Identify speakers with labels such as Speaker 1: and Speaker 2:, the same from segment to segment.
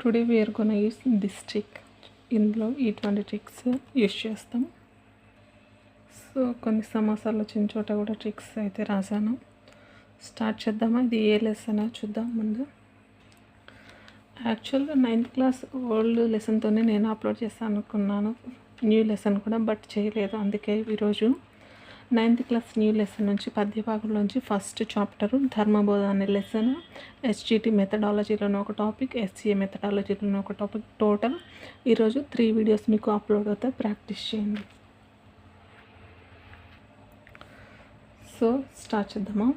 Speaker 1: Today we are gonna use this trick. ఇందులో ఇటువంటి tricks use చేస్తాం. సో కొన్ని సమాసాలు వచ్చిన చోట కూడా ట్రిక్స్ అయితే రాశాను. స్టార్ట్ చేద్దామా? ఇది ఏ లెసన్ చూద్దాం ముందు. యాక్చువల్గా 9th క్లాస్ ఓల్డ్ లెసన్తోనే నేను అప్లోడ్ చేస్తాను అనుకున్నాను, న్యూ లెసన్ కూడా, బట్ చేయలేదు. అందుకే ఈరోజు 9th క్లాస్ న్యూ లెసన్ నుంచి పద్యభాగంలోంచి ఫస్ట్ చాప్టరు ధర్మబోధ అనే లెసన్, హెచ్జిటి మెథడాలజీలోని ఒక టాపిక్, ఎస్సీఏ మెథడాలజీలోని ఒక టాపిక్, టోటల్ ఈరోజు 3 వీడియోస్ మీకు అప్లోడ్ అవుతాయి. ప్రాక్టీస్ చేయండి. సో స్టార్ట్ చేద్దామా?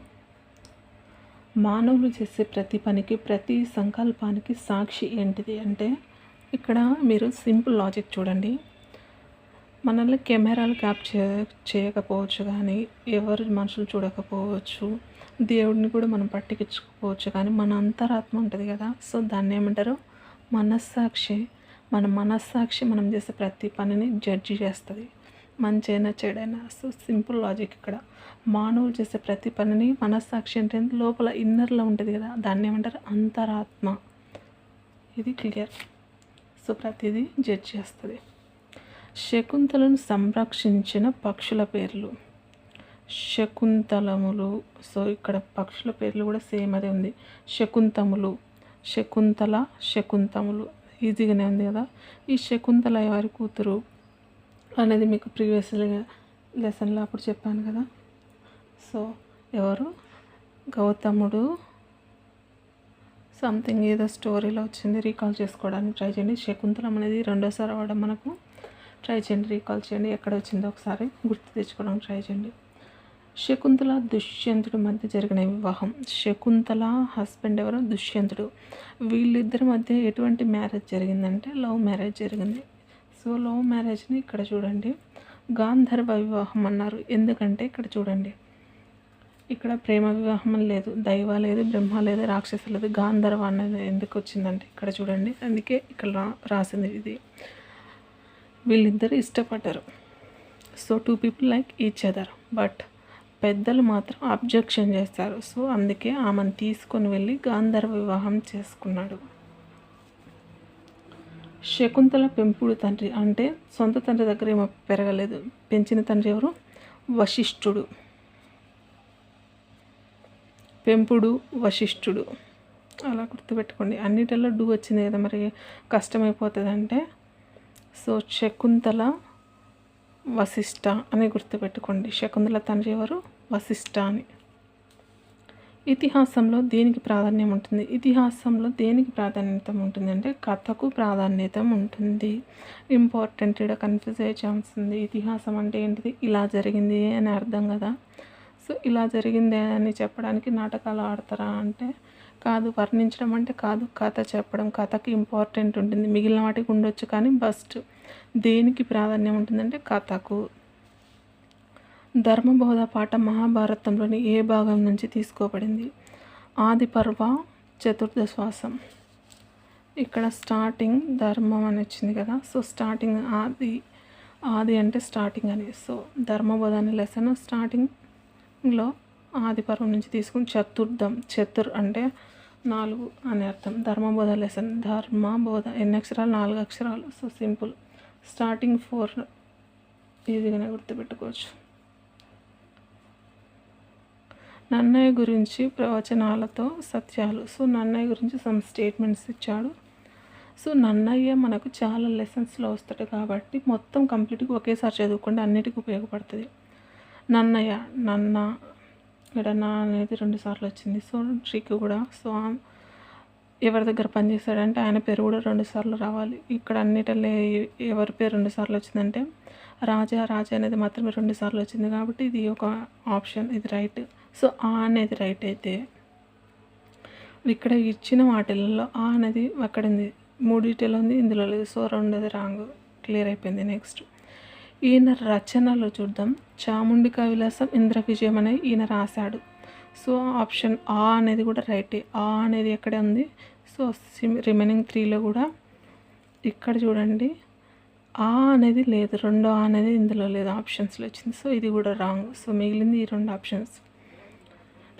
Speaker 1: మానవులు చేసే ప్రతి పనికి, ప్రతి సంకల్పానికి సాక్షి ఏంటిది అంటే, ఇక్కడ మీరు సింపుల్ లాజిక్ చూడండి. మనల్ని కెమెరాలు క్యాప్చర్ చేయకపోవచ్చు, కానీ ఎవరు మనుషులు చూడకపోవచ్చు, దేవుడిని కూడా మనం పట్టించుకోవచ్చు, కానీ మన అంతరాత్మ ఉంటుంది కదా, సో దాన్ని ఏమంటారు? మనస్సాక్షి. మన మనస్సాక్షి మనం చేసే ప్రతి పనిని జడ్జి చేస్తుంది, మంచైనా చెడైనా. సో సింపుల్ లాజిక్ ఇక్కడ. మానవులు చేసే ప్రతి పనిని మనస్సాక్షి అంటే లోపల ఇన్నర్లో ఉంటుంది కదా, దాన్ని ఏమంటారు? అంతరాత్మ. ఇది క్లియర్. సో ప్రతిదీ జడ్జి చేస్తుంది. శకుంతలను సంరక్షించిన పక్షుల పేర్లు. శకుంతలములు. సో ఇక్కడ పక్షుల పేర్లు కూడా సేమ్ అదే ఉంది. శకుంతములు, శకుంతల, శకుంతములు. ఈజీగానే ఉంది కదా. ఈ శకుంతల ఎవరి కూతురు అనేది మీకు ప్రీవియస్ లెసన్లో అప్పుడు చెప్పాను కదా. సో ఎవరు? గౌతముడు సంథింగ్ ఏదో స్టోరీలో వచ్చింది, రీకాల్ చేసుకోవడానికి ట్రై చేయండి. శకుంతలం అనేది రెండోసారి అవ్వడం మనకు ట్రై చేయండి, రీకాల్ చేయండి. ఎక్కడ వచ్చిందో ఒకసారి గుర్తు తెచ్చుకోవడానికి ట్రై చేయండి. శకుంతల దుష్యంతుడి మధ్య జరిగిన వివాహం. శకుంతల హస్బెండ్ ఎవరు? దుష్యంతుడు. వీళ్ళిద్దరి మధ్య ఎటువంటి మ్యారేజ్ జరిగిందంటే లవ్ మ్యారేజ్ జరిగింది. సో లవ్ మ్యారేజ్ని ఇక్కడ చూడండి గాంధర్వ వివాహం అన్నారు. ఎందుకంటే ఇక్కడ చూడండి, ఇక్కడ ప్రేమ వివాహం లేదు, దైవ లేదు, బ్రహ్మ లేదు, రాక్షసు లేదు, గాంధర్వ అనేది ఎందుకు వచ్చిందంటే ఇక్కడ చూడండి, అందుకే ఇక్కడ రాసింది ఇది. వీళ్ళిద్దరు ఇష్టపడ్డారు. So 2 people like each other, but పెద్దలు మాత్రం అబ్జెక్షన్ చేస్తారు. సో అందుకే ఆమెను తీసుకొని వెళ్ళి గాంధర్వ వివాహం చేసుకున్నాడు. శకుంతల పెంపుడు తండ్రి అంటే సొంత తండ్రి దగ్గర ఏమో పెరగలేదు, పెంచిన తండ్రి ఎవరు? వశిష్ఠుడు. పెంపుడు వశిష్ఠుడు అలా గుర్తుపెట్టుకోండి. అన్నిటిలో డూ వచ్చింది కదా, మరి కష్టమైపోతుంది అంటే. సో శకుంతల వశిష్ఠ అని గుర్తుపెట్టుకోండి. శకుంతల తండ్రి ఎవరు? వశిష్ఠ అని. ఇతిహాసంలో దేనికి ప్రాధాన్యం ఉంటుంది? ఇతిహాసంలో దేనికి ప్రాధాన్యత ఉంటుంది అంటే కథకు ప్రాధాన్యత ఉంటుంది. ఇంపార్టెంట్, ఇక్కడ కన్ఫ్యూజ్ అయ్యే ఛాన్స్ ఉంది. ఇతిహాసం అంటే ఏంటిది? ఇలా జరిగింది అని అర్థం కదా. సో ఇలా జరిగింది అని చెప్పడానికి నాటకాలు ఆడతారా అంటే కాదు. వర్ణించడం అంటే కాదు, కథ చెప్పడం. కథకి ఇంపార్టెంట్ ఉంటుంది, మిగిలిన వాటికి ఉండొచ్చు, కానీ ఫస్ట్ దేనికి ప్రాధాన్యం ఉంటుందంటే కథకు. ధర్మబోధ పాఠం మహాభారతంలోని ఏ భాగం నుంచి తీసుకోబడింది? ఆది పర్వ చతుర్థ శ్వాసం. ఇక్కడ స్టార్టింగ్ ధర్మం అని వచ్చింది కదా. సో స్టార్టింగ్ ఆది అంటే స్టార్టింగ్ అని. సో ధర్మబోధ అనే లెసన్ స్టార్టింగ్లో ఆది పర్వం నుంచి తీసుకుని చతుర్థం, చతుర్ అంటే 4 అని అర్థం. ధర్మబోధ లెసన్. ధర్మబోధ ఎన్ని అక్షరాలు? 4 అక్షరాలు. So simple. స్టార్టింగ్ 4 ఈజీగానే గుర్తుపెట్టుకోవచ్చు. నన్నయ్య గురించి ప్రవచనాలతో సత్యాలు. సో నన్నయ్య గురించి సమ్ స్టేట్మెంట్స్ ఇచ్చాడు. సో నన్నయ్య మనకు చాలా లెసన్స్లో వస్తాడు కాబట్టి మొత్తం కంప్లీట్గా ఒకేసారి చదువుకోండి, అన్నిటికీ ఉపయోగపడుతుంది. నన్నయ్య, నన్న ఇక్కడ నా అనేది 2 సార్లు వచ్చింది. సో ట్రిక్ కూడా. సో ఎవరి దగ్గర పనిచేస్తాడంటే ఆయన పేరు కూడా 2 సార్లు రావాలి. ఇక్కడ అన్నిటిలో ఎవరి పేరు 2 సార్లు వచ్చిందంటే రాజా అనేది మాత్రమే 2 సార్లు వచ్చింది కాబట్టి ఇది ఒక ఆప్షన్, ఇది రైట్. సో ఆ అనేది రైట్ అయితే ఇక్కడ ఇచ్చిన వాటిల్లో ఆ అనేది అక్కడ ఉంది, 3 ఉంది, ఇందులో లేదు. సో 2ది రాంగ్. క్లియర్ అయిపోయింది. నెక్స్ట్ ఈయన రచనలు చూద్దాం. చాముండికా విలాసం, ఇంద్ర విజయం అనేది ఈయన రాశాడు. సో ఆప్షన్ ఆ అనేది కూడా రైటే. ఆ అనేది ఎక్కడ ఉంది? సో రిమైనింగ్ 3లో కూడా ఇక్కడ చూడండి ఆ అనేది లేదు, 2 అనేది ఇందులో లేదు, ఆప్షన్స్లో వచ్చింది. సో ఇది కూడా రాంగ్. సో మిగిలింది ఈ 2 ఆప్షన్స్.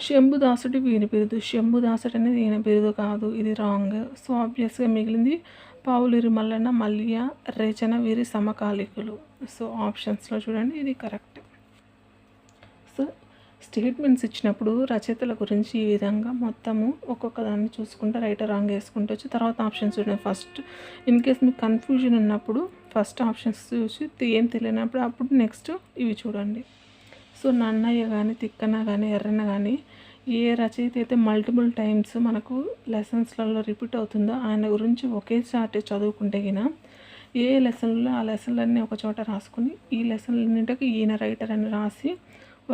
Speaker 1: శంభుదాసుడి వీని బిరుదు. శంభుదాసుడు అనేది ఈయన బిరుదు కాదు, ఇది రాంగ్. సో ఆబ్వియస్గా మిగిలింది పావులూరి మల్లన్న, మల్య, రేచన వీరి సమకాలికులు. సో ఆప్షన్స్లో చూడండి, ఇది కరెక్ట్. సో స్టేట్మెంట్స్ ఇచ్చినప్పుడు రచయితల గురించి ఈ విధంగా మొత్తము ఒక్కొక్క దాన్ని చూసుకుంటే రైట్ రాంగ్ వేసుకుంటూ వచ్చి తర్వాత ఆప్షన్స్ చూడండి. ఫస్ట్ ఇన్ కేస్ మీకు కన్ఫ్యూజన్ ఉన్నప్పుడు ఫస్ట్ ఆప్షన్స్ చూసి ఏం తెలియనప్పుడు అప్పుడు నెక్స్ట్ ఇవి చూడండి. సో నన్నయ్య కానీ, తిక్కన కానీ, ఎర్రన్న కానీ ఏ రచయిత అయితే మల్టిపుల్ టైమ్స్ మనకు లెసన్స్లలో రిపీట్ అవుతుందో ఆయన గురించి ఒకేసారి చదువుకుంటే గిన ఏ లెసన్లో ఆ లెసన్లన్నీ ఒక చోట రాసుకుని ఈ లెసన్లన్నింటికి ఈయన రైటర్ అని రాసి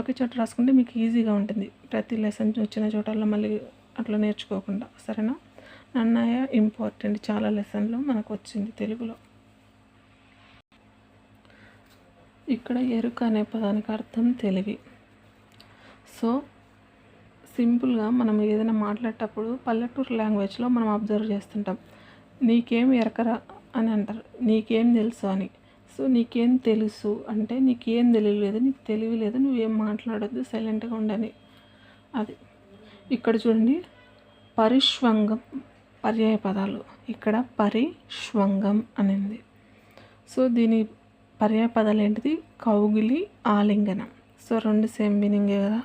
Speaker 1: ఒకే చోట రాసుకుంటే మీకు ఈజీగా ఉంటుంది, ప్రతి లెసన్ వచ్చిన చోటల్లో మళ్ళీ అట్లా నేర్చుకోకుండా. సరేనా? నన్నయ్య ఇంపార్టెంట్, చాలా లెసన్లో మనకు వచ్చింది తెలుగులో. ఇక్కడ ఎరుక అనే పదానికి అర్థం తెలివి. సో సింపుల్గా మనం ఏదైనా మాట్లాడేటప్పుడు పల్లెటూరు లాంగ్వేజ్లో మనం అబ్జర్వ్ చేస్తుంటాం, నీకేం ఎరకరా అని అంటారు, నీకేం తెలుసు అని. సో నీకేం తెలుసు అంటే నీకేం తెలియలేదు, నీకు తెలివి లేదు, నువ్వేం మాట్లాడొద్దు, సైలెంట్గా ఉండని. అది ఇక్కడ చూడండి, పరిష్వంగం పర్యాయ పదాలు. ఇక్కడ పరిష్వంగం అనేది. సో దీని పర్యాయ పదాలు ఏంటిది? కౌగిలి, ఆలింగనం. సో రెండు సేమ్ మీనింగే కదా,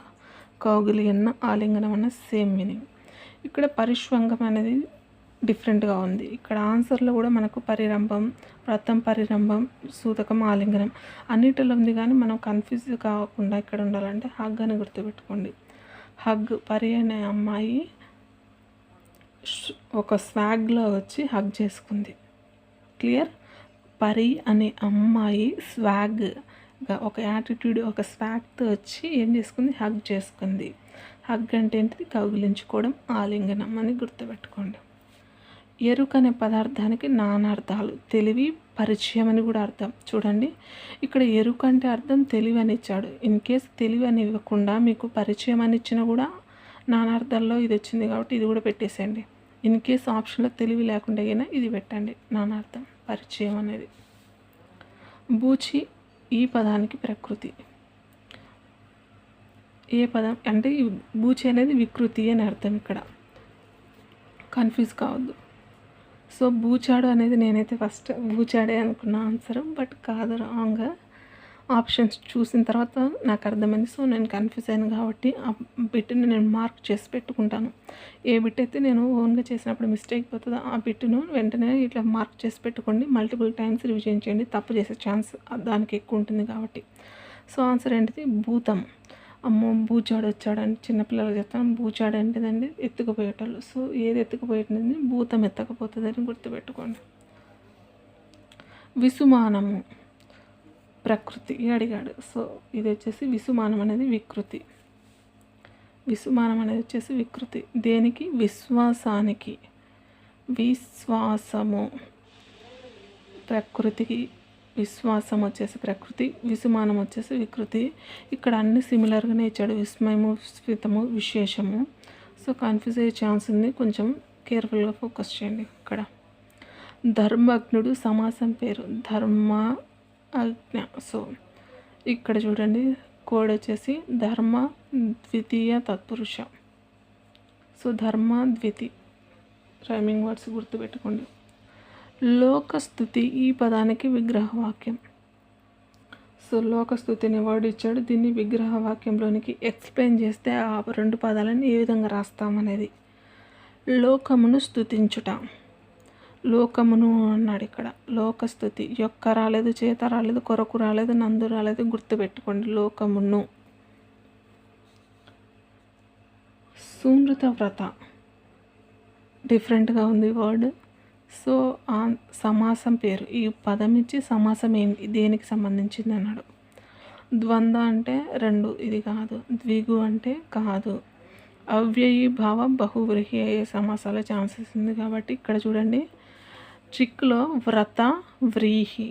Speaker 1: కౌగిలి అన్న ఆలింగనం అన్న సేమ్ మీనింగ్. ఇక్కడ పరిష్వంగం అనేది డిఫరెంట్గా ఉంది. ఇక్కడ ఆన్సర్లో కూడా మనకు పరిరంభం, వ్రతం, పరిరంభం, సూతకం, ఆలింగనం అన్నిటిలో ఉంది. కానీ మనం కన్ఫ్యూజ్ కాకుండా ఇక్కడ ఉండాలంటే హగ్ అని గుర్తుపెట్టుకోండి. హగ్, పరి అనే అమ్మాయి ఒక స్వాగ్లో వచ్చి హగ్ చేసుకుంది. క్లియర్? పరి అనే అమ్మాయి స్వాగ్గా ఒక యాటిట్యూడ్, ఒక స్వాగ్తో వచ్చి ఏం చేసుకుంది? హగ్ చేసుకుంది. హగ్ అంటే ఏంటిది? కౌగిలించుకోవడం, ఆలింగనం అని గుర్తుపెట్టుకోండి. ఎరుక అనే పదార్థానికి నానార్థాలు. తెలివి, పరిచయం అని కూడా అర్థం. చూడండి, ఇక్కడ ఎరుక అంటే అర్థం తెలివి అని ఇచ్చాడు. ఇన్ కేస్ తెలివి అని ఇవ్వకుండా మీకు పరిచయం అని ఇచ్చినా కూడా నానార్థాల్లో ఇది వచ్చింది కాబట్టి ఇది కూడా పెట్టేసేయండి. ఇన్ కేస్ ఆప్షన్లో తెలివి లేకుండా అయినా ఇది పెట్టండి, నానార్థం పరిచయం అనేది. బూచి ఈ పదానికి ప్రకృతి. ఏ పదం అంటే బూచి అనేది వికృతి అని అర్థం, ఇక్కడ కన్ఫ్యూజ్ కావద్దు. సో బూచాడు అనేది నేనైతే ఫస్ట్ బూచాడే అనుకున్న ఆన్సర్, బట్ కాదు, రాంగ్. ఆప్షన్స్ చూసిన తర్వాత నాకు అర్థమైంది. సో నేను కన్ఫ్యూజ్ అయ్యాను కాబట్టి ఆ బిట్ని నేను మార్క్ చేసి పెట్టుకుంటాను. ఏ బిట్ అయితే నేను ఓన్గా చేసినప్పుడు మిస్టేక్ పోతుందో ఆ బిట్ను వెంటనే ఇట్లా మార్క్ చేసి పెట్టుకోండి. మల్టిపుల్ టైమ్స్ రివిజన్ చేయండి, తప్పు చేసే ఛాన్స్ దానికి ఎక్కువ ఉంటుంది కాబట్టి. సో ఆన్సర్ ఏంటిది? భూతం. అమ్మో బూచాడు వచ్చాడని చిన్నపిల్లలు చెప్తాను. బూచాడు అంటేదండి ఎత్తుకుపోయేటోళ్ళు. సో ఏది ఎత్తుకుపోయేటది? భూతం ఎత్తకపోతుందని గుర్తుపెట్టుకోండి. విసుమానము ప్రకృతి అడిగాడు. సో ఇది వచ్చేసి విసుమానం అనేది వికృతి. విసుమానం అనేది వచ్చేసి వికృతి. దేనికి? విశ్వాసానికి. విశ్వాసము ప్రకృతికి, విశ్వాసం వచ్చేసి ప్రకృతి, విసుమానం వచ్చేసి వికృతి. ఇక్కడ అన్ని సిమిలర్గానే ఇచ్చాడు, విస్మయము, స్ఫితము, విశేషము. సో కన్ఫ్యూజ్ అయ్యే ఛాన్స్ ఉంది, కొంచెం కేర్ఫుల్గా ఫోకస్ చేయండి. ఇక్కడ ధర్మజ్ఞుడు సమాసం పేరు, ధర్మ అజ్ఞ. సో ఇక్కడ చూడండి, కోడ్ వచ్చేసి ధర్మ ద్వితీయ తత్పురుష. సో ధర్మ ద్వితి రైమింగ్ వర్డ్స్ గుర్తుపెట్టుకోండి. లోకస్తుతి ఈ పదానికి విగ్రహవాక్యం. సో లోకస్తుతి అనే వర్డ్ ఇచ్చాడు, దీన్ని విగ్రహవాక్యంలోనికి ఎక్స్ప్లెయిన్ చేస్తే ఆ రెండు పదాలను ఏ విధంగా రాస్తామనేది. లోకమును స్తుతించుట. లోకమును అన్నాడు ఇక్కడ. లోకస్తుతి యొక్క రాలేదు, చేత రాలేదు, కొరకు రాలేదు, నందు రాలేదు, గుర్తుపెట్టుకోండి. లోకమును. సుమృత వ్రత డిఫరెంట్గా ఉంది వర్డ్. సో సమాసం పేరు. ఈ పదం ఇచ్చి సమాసం ఏంటి, దేనికి సంబంధించింది అన్నాడు. ద్వంద్వ అంటే రెండు, ఇది కాదు. ద్విగు అంటే కాదు. అవ్యయీ భావ బహువ్రీహి అయ్యే సమాసాల ఛాన్సెస్ ఉంది కాబట్టి ఇక్కడ చూడండి, ట్రిక్లో వ్రత, వ్రీహి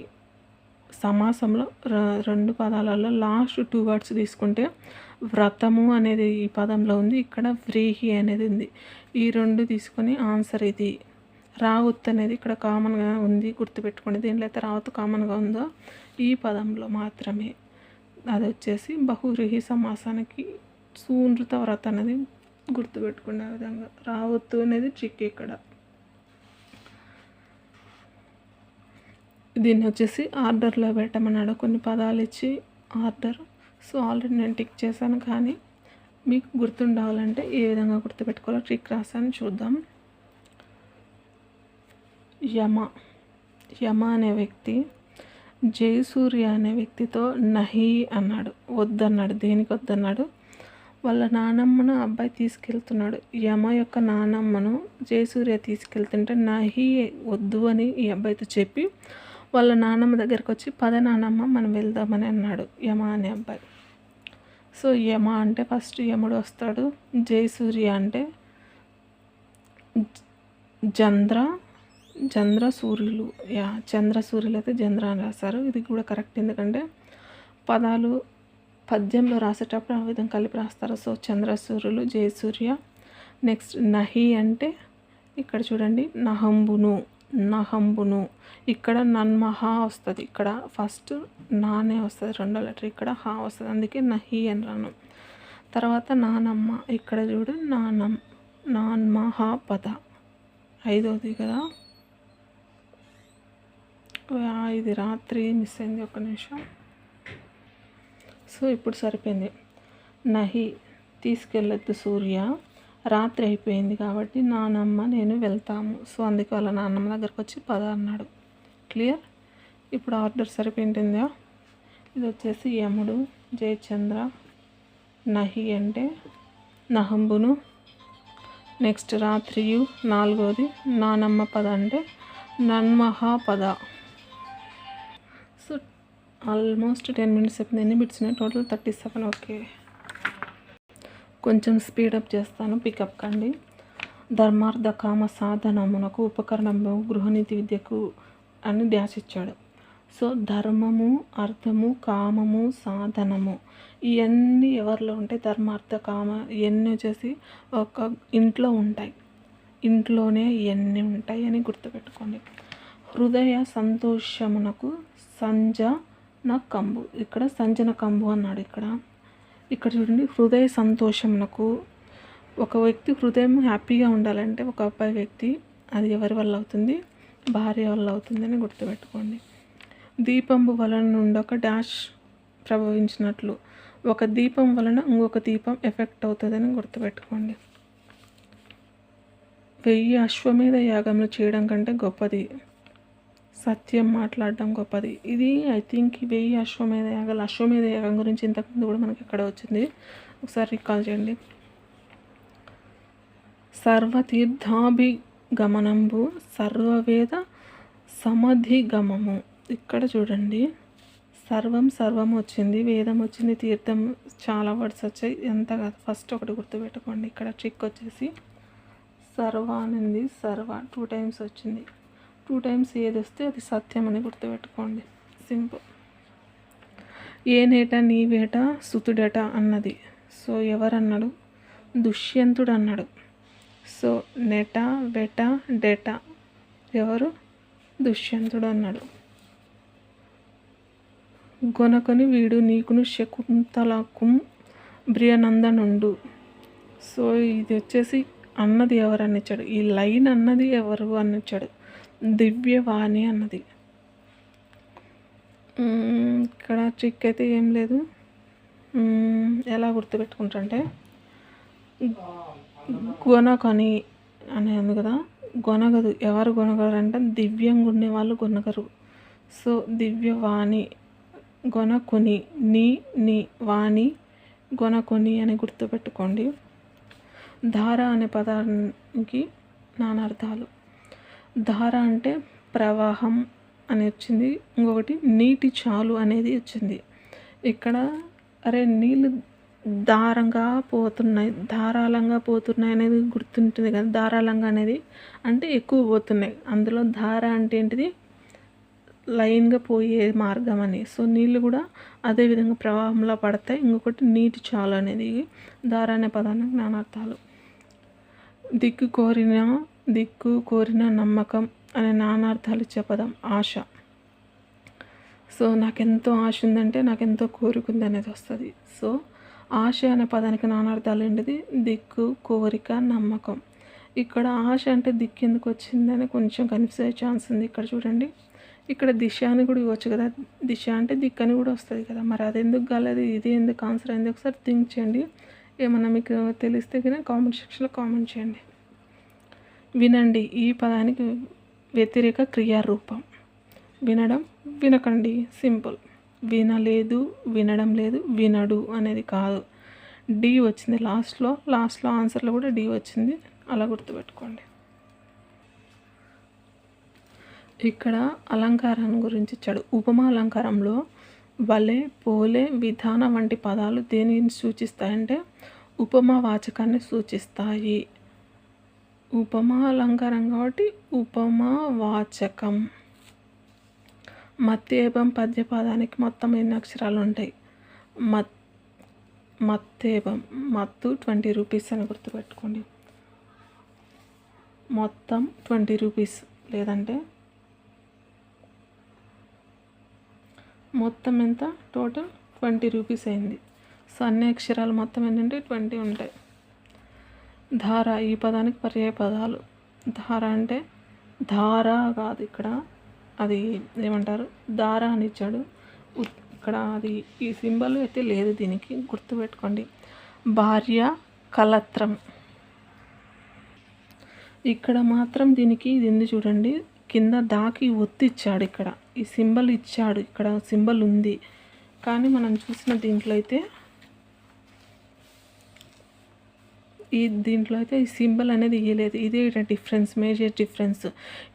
Speaker 1: సమాసంలో రెండు పదాలలో లాస్ట్ 2 వర్డ్స్ తీసుకుంటే వ్రతము అనేది ఈ పదంలో ఉంది, ఇక్కడ వ్రీహి అనేది ఉంది. ఈ రెండు తీసుకొని ఆన్సర్ ఇది. రావత్ అనేది ఇక్కడ కామన్గా ఉంది, గుర్తుపెట్టుకోండి. దీనిలో అయితే రావత్ కామన్గా ఉందో ఈ పదంలో మాత్రమే. అది వచ్చేసి బహువ్రీహి సమాసానికి సూనృత వ్రత అనేది గుర్తుపెట్టుకునే విధంగా. రావత్తు అనేది ట్రిక్ ఇక్కడ. దీన్ని వచ్చేసి ఆర్డర్లో పెట్టమన్నాడు, కొన్ని పదాలు ఇచ్చి ఆర్డర్. సో ఆల్రెడీ నేను టిక్ చేశాను, కానీ మీకు గుర్తుండాలంటే ఏ విధంగా గుర్తుపెట్టుకోవాలో ట్రిక్ రాశాను, చూద్దాం. యమ అనే వ్యక్తి జయసూర్య అనే వ్యక్తితో నహి అన్నాడు, వద్దన్నాడు. దేనికి వద్దన్నాడు? వాళ్ళ నానమ్మను అబ్బాయి తీసుకెళ్తున్నాడు. యమ యొక్క నానమ్మను జయసూర్య తీసుకెళ్తుంటే నహి వద్దు అని ఈ అబ్బాయితో చెప్పి వాళ్ళ నానమ్మ దగ్గరకు వచ్చి పద నానమ్మ మనం వెళ్దామని అన్నాడు యమ అనే అబ్బాయి. సో యమ అంటే ఫస్ట్ యముడు వస్తాడు, జయసూర్య అంటే చంద్ర సూర్యులు. చంద్ర సూర్యులు అయితే చంద్ర అని రాశారు. ఇది కూడా కరెక్ట్, ఎందుకంటే పదాలు పద్యంలో రాసేటప్పుడు ఆ విధంగా కలిపి రాస్తారు. సో చంద్ర సూర్యులు, జయసూర్య. నెక్స్ట్ నహి అంటే ఇక్కడ చూడండి, నహంబును. ఇక్కడ నన్మహ వస్తుంది, ఇక్కడ ఫస్ట్ నానే వస్తుంది, రెండో లెటర్, ఇక్కడ హా వస్తుంది, అందుకే నహి అని రాను. తర్వాత నానమ్మ, ఇక్కడ చూడు నాన్మహ పద, ఐదోది కదా. ఇది రాత్రి మిస్ అయింది, ఒక్క నిమిషం. సో ఇప్పుడు సరిపోయింది. నహి తీసుకెళ్ళొద్దు సూర్య, రాత్రి అయిపోయింది కాబట్టి నానమ్మ నేను వెళ్తాము. సో అందుకే వాళ్ళ నాన్నమ్మ దగ్గరకు వచ్చి పద అన్నాడు. క్లియర్? ఇప్పుడు ఆర్డర్ సరిపోయింటుందా? ఇది వచ్చేసి యముడు, జయచంద్ర, నహి అంటే నహంబును, నెక్స్ట్ రాత్రియు, నాలుగోది నానమ్మ పద అంటే నన్మహాపద. సో ఆల్మోస్ట్ 10 minutes అయిపోయింది. ఎన్ని బిట్స్ ఉన్నాయి? టోటల్ 37. ఓకే, కొంచెం స్పీడప్ చేస్తాను, పికప్ కండి. ధర్మార్థ కామ సాధనమునకు ఉపకరణము గృహనీతి విద్యకు అని డ్యాష్ ఇచ్చాడు. సో ధర్మము, అర్థము, కామము, సాధనము ఇవన్నీ ఎవరిలో ఉంటాయి? ధర్మార్థ కామ ఇవన్నీ వచ్చేసి ఒక ఇంట్లో ఉంటాయి, ఇంట్లోనే ఇవన్నీ ఉంటాయి అని గుర్తుపెట్టుకోండి. హృదయ సంతోషమునకు సంజన కంబు, ఇక్కడ సంజన కంబు అన్నాడు. ఇక్కడ చూడండి, హృదయ సంతోషమునకు ఒక వ్యక్తి హృదయం హ్యాపీగా ఉండాలంటే ఒక అబ్బాయి వ్యక్తి, అది ఎవరి వల్ల అవుతుంది? భార్య వల్ల అవుతుందని గుర్తుపెట్టుకోండి. దీపంబు వలన నుండి ఒక డాష్ ప్రభవించినట్లు, ఒక దీపం వలన ఇంకొక దీపం ఎఫెక్ట్ అవుతుందని గుర్తుపెట్టుకోండి. 1000 అశ్వమేధ యాగములు చేయడం కంటే గొప్పది సత్యం మాట్లాడడం గొప్పది. ఇది ఐ థింక్ 1000 అశ్వమేధ యాగం గురించి ఇంతకుముందు కూడా మనకి ఎక్కడ వచ్చింది, ఒకసారి రికాల్ చేయండి. సర్వతీర్థాభిగమనంబు సర్వవేద సమధిగమము. ఇక్కడ చూడండి, సర్వం వచ్చింది, వేదం వచ్చింది, తీర్థం చాలా వర్డ్స్ వచ్చాయి, ఎంత కాదు. ఫస్ట్ ఒకటి గుర్తుపెట్టుకోండి, ఇక్కడ ట్రిక్ వచ్చేసి సర్వ అనేది 2 times వచ్చింది. 2 times ఏది వస్తే అది సత్యం అని గుర్తుపెట్టుకోండి, సింపుల్. ఏ నేట నీ వేట సుతుడట అన్నది. సో ఎవరన్నాడు? దుష్యంతుడు అన్నాడు. సో నెట, వెట, డెట ఎవరు? దుష్యంతుడు అన్నాడు. గొనకొని వీడు నీకును శకుంతలకు బ్రియనందనుండు. సో ఇది వచ్చేసి అన్నది ఎవరు అని ఇచ్చాడు, ఈ లైన్ అన్నది ఎవరు అని ఇచ్చాడు, దివ్యవాణి అన్నది. ఇక్కడ ట్రిక్ అయితే ఏం లేదు, ఎలా గుర్తుపెట్టుకుంటారంటే గొనకొని అని ఉంది కదా, గొనగదు. ఎవరు గొనగరు అంటే దివ్యంగా ఉండే వాళ్ళు గొనగరు. సో దివ్యవాణి, గొనకొని, నీ వాణి, గొనకొని అని గుర్తుపెట్టుకోండి. ధార అనే పదానికి నానార్థాలు. ధార అంటే ప్రవాహం అని వచ్చింది, ఇంకొకటి నీటి చాలు అనేది వచ్చింది. ఇక్కడ అరే నీళ్ళు ధారాళంగా పోతున్నాయి అనేది గుర్తుంటుంది కదా. ధారాళంగా అనేది అంటే ఎక్కువ పోతున్నాయి, అందులో ధార అంటే ఏంటిది? లైన్గా పోయే మార్గం అని. సో నీళ్ళు కూడా అదేవిధంగా ప్రవాహంలో పడతాయి. ఇంకొకటి నీటి చాలు అనేది ధార అనే పదానికి నానార్థాలు. దిక్కు కోరిన నమ్మకం అనే నానార్థాలు ఇచ్చే పదం ఆశ. సో నాకెంతో ఆశ ఉందంటే నాకెంతో కోరిక ఉంది అనేది వస్తుంది. సో ఆశ అనే పదానికి నానార్థాలు ఏంటిది? దిక్కు, కోరిక, నమ్మకం. ఇక్కడ ఆశ అంటే దిక్కు ఎందుకు వచ్చిందని కొంచెం కన్ఫ్యూజ్ అయ్యే ఛాన్స్ ఉంది. ఇక్కడ చూడండి, ఇక్కడ దిశ అని కూడా ఇవ్వచ్చు కదా, దిశ అంటే దిక్కు అని కూడా వస్తుంది కదా, మరి అది ఎందుకు కాలేదు, ఇది ఎందుకు ఆన్సర్ అయింది ఒకసారి థింక్ చేయండి. ఏమన్నా మీకు తెలిస్తే కానీ కామెంట్ సెక్షన్లో కామెంట్ చేయండి. వినండి ఈ పదానికి వ్యతిరేక క్రియారూపం. వినడం, వినకండి, సింపుల్. వినలేదు, వినడం లేదు, వినడు అనేది కాదు. డి వచ్చింది లాస్ట్లో ఆన్సర్లో కూడా డి వచ్చింది, అలా గుర్తుపెట్టుకోండి. ఇక్కడ అలంకారం గురించి ఇచ్చాడు. ఉపమా అలంకారంలో వలె, పోలే, విధాన వంటి పదాలు దేనిని సూచిస్తాయంటే ఉపమా వాచకాన్ని సూచిస్తాయి. ఉపమా అలంకారం కాబట్టి ఉపమా వాచకం. మత్తేబం పద్య పదానికి మొత్తం ఎన్ని అక్షరాలు ఉంటాయి? మత్తేబం, మత్తు 20 రూపీస్ అని గుర్తుపెట్టుకోండి. మొత్తం 20 రూపీస్, లేదంటే మొత్తం ఎంత? టోటల్ 20 రూపీస్ అయింది. సో అన్ని అక్షరాలు మొత్తం ఏంటంటే 20 ఉంటాయి. ధార ఈ పదానికి పర్యాయ పదాలు. ధార అంటే ధార కాదు, ఇక్కడ అది ఏమంటారు, దార అని ఇచ్చాడు. ఇక్కడ అది ఈ సింబల్ అయితే లేదు, దీనికి గుర్తుపెట్టుకోండి. భార్య, కలత్రం. ఇక్కడ మాత్రం దీనికి ఇది ఉంది చూడండి, కింద దాకి ఒత్తి ఇచ్చాడు. ఇక్కడ ఈ సింబల్ ఇచ్చాడు, ఇక్కడ సింబల్ ఉంది, కానీ మనం చూసిన దీంట్లో అయితే ఈ సింబల్ అనేది ఇవ్వలేదు. ఇదే డిఫరెన్స్, మేజర్ డిఫరెన్స్.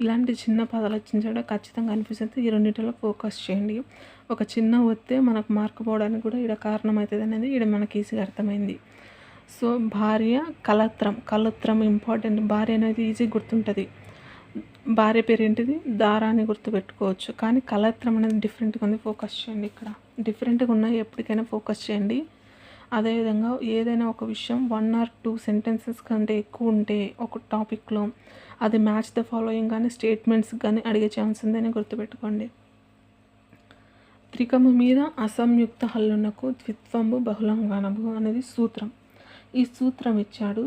Speaker 1: ఇలాంటి చిన్న పదాలు వచ్చిన ఖచ్చితంగా అనిపిస్తుంది. ఈ రెండింటిలో ఫోకస్ చేయండి. ఒక చిన్న ఒత్తే మనకు మార్క్ పోవడానికి కూడా ఇక్కడ కారణం అవుతుంది అనేది ఇక్కడ మనకి ఈజీగా అర్థమైంది. సో భార్య, కలత్రం ఇంపార్టెంట్. భార్య అనేది ఈజీ గుర్తుంటుంది. భార్య పేరు ఏంటిది? దారా అని గుర్తుపెట్టుకోవచ్చు. కానీ కలత్రం అనేది డిఫరెంట్గా ఉంది, ఫోకస్ చేయండి. ఇక్కడ డిఫరెంట్గా ఉన్నాయి, ఎప్పటికైనా ఫోకస్ చేయండి. అదేవిధంగా ఏదైనా ఒక విషయం 1 or 2 సెంటెన్సెస్ కంటే ఎక్కువ ఉంటే ఒక టాపిక్లో అది మ్యాచ్ ద ఫాలోయింగ్ కానీ స్టేట్మెంట్స్ కానీ అడిగే ఛాన్స్ ఉందని గుర్తుపెట్టుకోండి. త్రికము మీద అసంయుక్త హల్లునకు ద్విత్వంబు బహుళంగానబు అనేది సూత్రం. ఈ సూత్రం ఇచ్చాడు.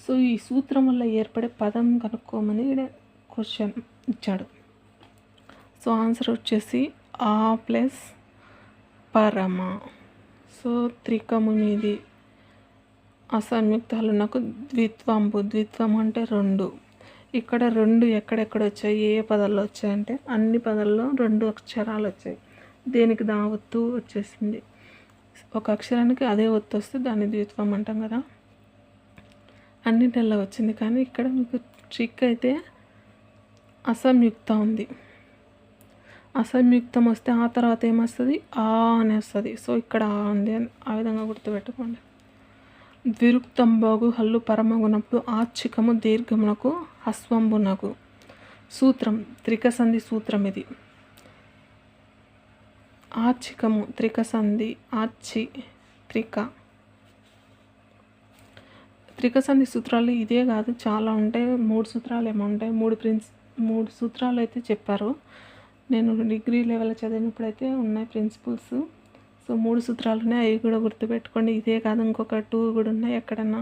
Speaker 1: సో ఈ సూత్రం వల్ల ఏర్పడే పదం కనుక్కోమని క్వశ్చన్ ఇచ్చాడు. సో ఆన్సర్ వచ్చేసి ఆ ప్లస్ పరమ. సో త్రికము మీది అసంయుక్త హల్లునకు ద్విత్వం అంటే 2. ఇక్కడ 2 ఎక్కడెక్కడ వచ్చాయి, ఏ పదాల్లో వచ్చాయంటే అన్ని పదాల్లో 2 అక్షరాలు వచ్చాయి. దేనికి దా ఒత్తు వచ్చేసింది. ఒక అక్షరానికి అదే ఒత్తు వస్తే దాన్ని ద్విత్వం అంటాం కదా, అన్నిటిల్లో వచ్చింది. కానీ ఇక్కడ మీకు ట్రిక్ అయితే అసంయుక్త ఉంది. అసంయుక్తం వస్తే ఆ తర్వాత ఏమొస్తుంది? ఆ అని వస్తుంది. సో ఇక్కడ ఆ ఉంది, ఆ విధంగా గుర్తుపెట్టుకోండి. ద్విరుక్తంబగు హల్లు పరమగునప్పుడు ఆచ్చికము దీర్ఘమునకు హస్వంబునకు. సూత్రం త్రికసంధి సూత్రం ఇది. ఆచ్చికము త్రికసంధి, ఆచ్చి త్రికసంధి సూత్రాలు ఇదే కాదు, చాలా ఉంటాయి. 3 సూత్రాలు ఏమో ఉంటాయి. 3 సూత్రాలు అయితే చెప్పారు. నేను డిగ్రీ లెవెల్ చదివినప్పుడైతే ఉన్నాయి ప్రిన్సిపల్స్. సో 3 సూత్రాలు ఉన్నాయి, అవి కూడా గుర్తుపెట్టుకోండి. ఇదే కాదు, ఇంకొక 2 కూడా ఉన్నాయి. ఎక్కడన్నా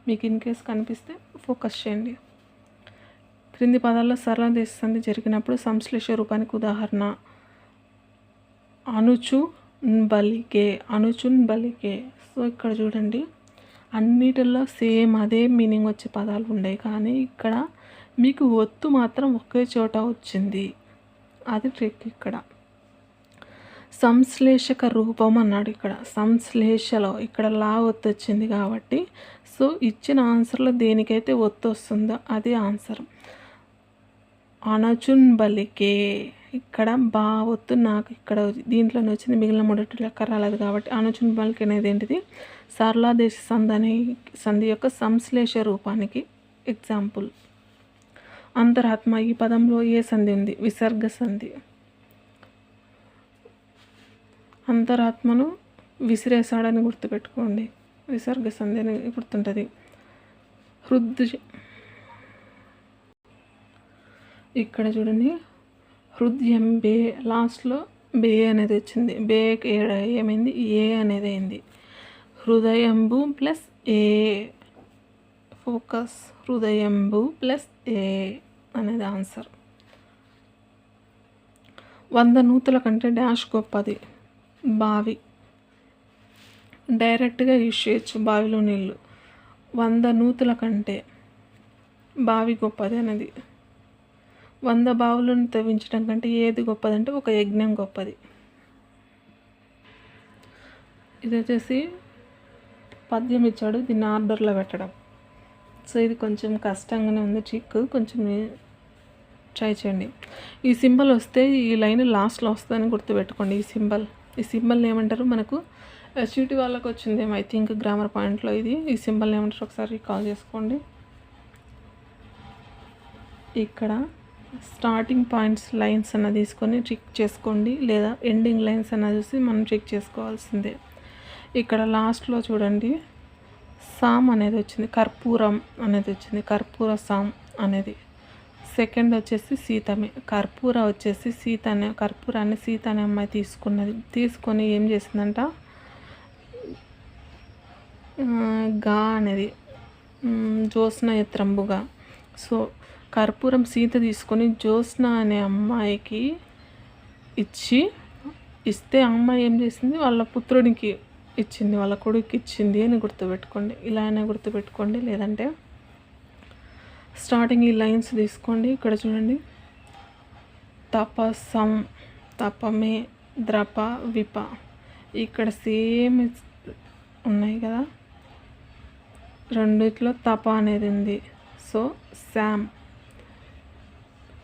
Speaker 1: మీకు ఇన్ కేస్ కనిపిస్తే ఫోకస్ చేయండి. క్రింది పదాల్లో సరళ దేశ సంధి జరిగినప్పుడు సంశ్లేష రూపానికి ఉదాహరణ అనుచున్ బలికే. సో ఇక్కడ చూడండి, అన్నిటిలో సేమ్ అదే మీనింగ్ వచ్చే పదాలు ఉన్నాయి, కానీ ఇక్కడ మీకు ఒత్తు మాత్రం ఒకే చోట వచ్చింది. అది ట్రిక్. ఇక్కడ సంశ్లేషక రూపం అన్నాడు. ఇక్కడ సంశ్లేషలో ఇక్కడ లా ఒత్తు వచ్చింది కాబట్టి, సో ఇచ్చిన ఆన్సర్లో దేనికైతే ఒత్తు వస్తుందో అది ఆన్సర్. అనచున్ బలికే, ఇక్కడ బా ఒత్తు నాకు ఇక్కడ దీంట్లోనే వచ్చింది, మిగిలిన 3 లెక్క రాలేదు కాబట్టి అనచున్ బలికే అనేది ఏంటిది? సరళాదేశ సంధి యొక్క సంశ్లేష రూపానికి ఎగ్జాంపుల్. అంతరాత్మ ఈ పదంలో ఏ సంధి ఉంది? విసర్గ సంధి. అంతరాత్మను విసిరేసాడని గుర్తుపెట్టుకోండి, విసర్గ సంధి అని గుర్తుంటుంది. ఇక్కడ చూడండి, హృదయం బే, లాస్ట్లో బే అనేది వచ్చింది. బే ఏమైంది? ఏ అనేది అయింది. హృదయంబు ప్లస్ ఏ, ఫోకస్, హృదయంబు ప్లస్ ఏ అనేది ఆన్సర్. 100 నూతుల కంటే డాష్ గొప్పది. బావి, డైరెక్ట్గా యూజ్ చేయొచ్చు బావిలో నీళ్ళు. 100 నూతుల కంటే బావి గొప్పది అనేది. 100 బావులను తవ్వించడం కంటే ఏది గొప్పదంటే ఒక యజ్ఞం గొప్పది. ఇది వచ్చేసి పద్యం ఇచ్చాడు, దీన్ని ఆర్డర్లో పెట్టడం. సో ఇది కొంచెం కష్టంగానే ఉంది చిక్కు, కొంచెం ట్రై చేయండి. ఈ సింబల్ వస్తే ఈ లైన్ లాస్ట్లో వస్తుందని గుర్తుపెట్టుకోండి. ఈ సింబల్ని ఏమంటారు, మనకు ఎస్యూటీ వాళ్ళకి వచ్చిందేమో ఐ థింక్ గ్రామర్ పాయింట్లో ఇది. ఈ సింబల్ని ఏమంటారు ఒకసారి కాల్ చేసుకోండి. ఇక్కడ స్టార్టింగ్ పాయింట్స్ లైన్స్ అన్న తీసుకొని చెక్ చేసుకోండి, లేదా ఎండింగ్ లైన్స్ అన్న చూసి మనం చెక్ చేసుకోవాల్సిందే. ఇక్కడ లాస్ట్లో చూడండి సామ్ అనేది వచ్చింది, కర్పూరం అనేది వచ్చింది, కర్పూర సామ్ అనేది. సెకండ్ వచ్చేసి సీతమే, కర్పూర వచ్చేసి కర్పూరాన్ని సీత అనే అమ్మాయి తీసుకొని ఏం చేసిందంట, గా అనేది జ్యోత్స్న ఎత్రంబుగా. సో కర్పూరం సీత తీసుకొని జ్యోత్స్న అనే అమ్మాయికి ఇస్తే ఆ అమ్మాయి ఏం చేసింది, వాళ్ళ పుత్రుడికి ఇచ్చింది, వాళ్ళ కొడుకు ఇచ్చింది అని గుర్తుపెట్టుకోండి. ఇలా అయినా గుర్తుపెట్టుకోండి, లేదంటే స్టార్టింగ్ ఈ లైన్స్ తీసుకోండి. ఇక్కడ చూడండి, తపసం, తపమే, ద్రప, విప. ఇక్కడ సేమ్ ఉన్నాయి కదా, రెండిట్లో తప అనేది ఉంది. సో శామ్,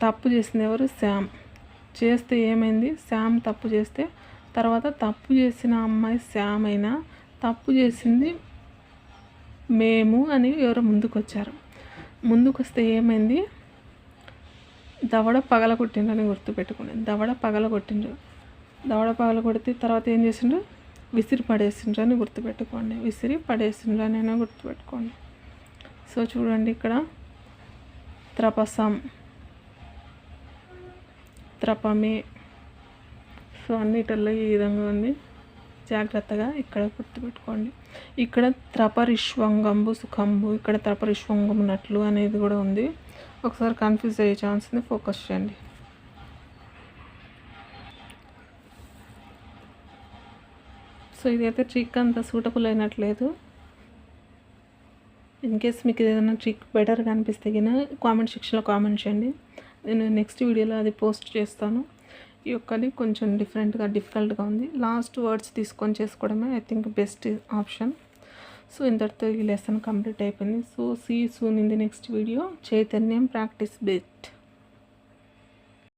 Speaker 1: తప్పు చేసింది ఎవరు, శామ్. చేస్తే ఏమైంది, శామ్ తప్పు చేస్తే తర్వాత తప్పు చేసిన అమ్మాయి శామ్ అయినా తప్పు చేసింది మేము అని ఎవరో ముందుకొచ్చారు. ముందుకొస్తే ఏమైంది, దవడ పగలగొట్టిండ్రు అని గుర్తుపెట్టుకోండి. దవడ పగలగొడితే తర్వాత ఏం చేసిండ్రు, విసిరి పడేసిండ్రు అని గుర్తుపెట్టుకోండి. విసిరి పడేసిండ్రు అని అయినా గుర్తుపెట్టుకోండి. సో చూడండి ఇక్కడ త్రపసం, త్రపమే. సో అన్నిటిలో ఈ విధంగా ఉంది, జాగ్రత్తగా ఇక్కడ గుర్తుపెట్టుకోండి. ఇక్కడ త్రపరిష్వంగంబు సుఖంబు, ఇక్కడ త్రపరిష్వంగం నట్లు అనేది కూడా ఉంది. ఒకసారి కన్ఫ్యూజ్ అయ్యే ఛాన్స్ ఉంది, ఫోకస్ చేయండి. సో ఇదైతే ట్రిక్ అంత సూటబుల్ అయినట్లేదు. ఇన్ కేస్ మీకు ఏదైనా ట్రిక్ బెటర్గా అనిపిస్తే కింద కామెంట్ సెక్షన్లో కామెంట్ చేయండి. నేను నెక్స్ట్ వీడియోలో అది పోస్ట్ చేస్తాను. ఈ యొక్కది కొంచెం డిఫికల్ట్గా ఉంది. లాస్ట్ వర్డ్స్ తీసుకొని చేసుకోవడమే I think best option. So ఇంతటితో ఈ లెసన్ కంప్లీట్ అయిపోయింది. So see soon in the next video. Chaitanyam practice bit.